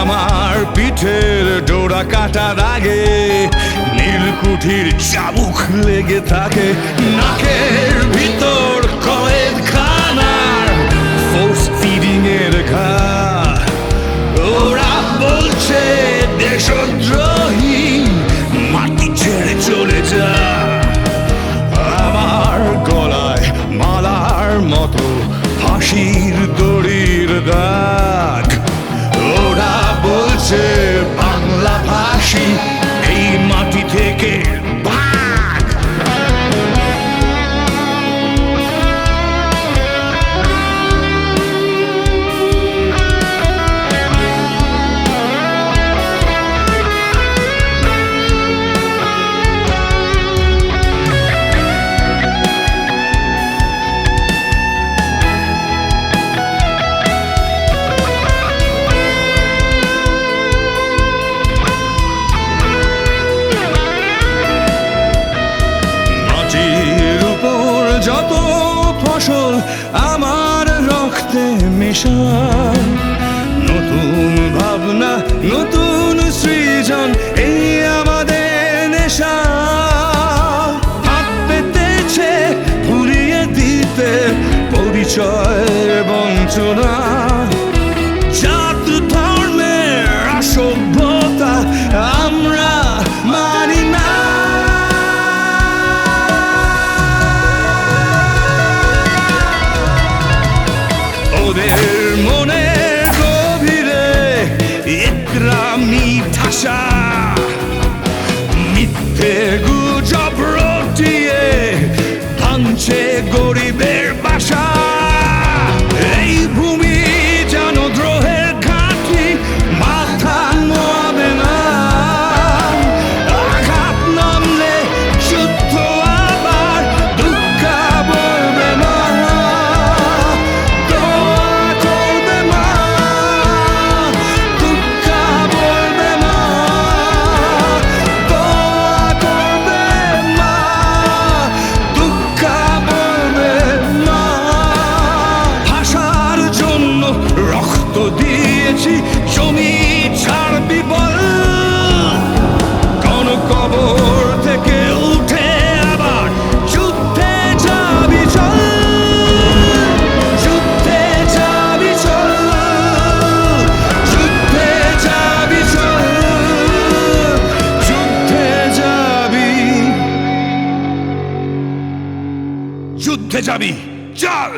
আমার পিঠের ডোরা কাটার আগে নীলকুঠির চাবুক লেগে থাকে নাকের ভিতর কয়েদখানার ফোর্স ফিডিং এর ঘা। ওরা বলছে দেশদ্রোহী, মাটি ছেড়ে চলে যা। আমার গলায় মালার মতো ফাঁসির দড়ির দাগ। ওরা বলছে বাংলা ভাষী এই মাটি থেকে ভাগ। যত ফসল আমার রক্তে মেশা, নতুন ভাবনা নতুন সৃজন এই আমাদের নেশা। হাত পেতেছে ভুলিয়ে দিতে পরিচয়ের বঞ্চনা। জাত ধর্মের অসভ্যতা আমরা মানি না। ওদের মনের গভীরে ইকরামি ঠাসা, মিথ্যে গুজব রটিয়ে ভাঙছে গরিবের বাসা। এই ভূমি যেন দ্রোহের ঘাঁটি, মাথা নোয়াবে না। আঘাত নামলে যুদ্ধ আবার দুঃখ বলবে না। দিয়েছি জমি ছাড়বি বল, কোন কবর থেকে উঠে আবার যুদ্ধে যাবি চল। যুদ্ধে যাবি চল, যুদ্ধে যাবি চল, যুদ্ধে যাবি, যুদ্ধে যাবি চল।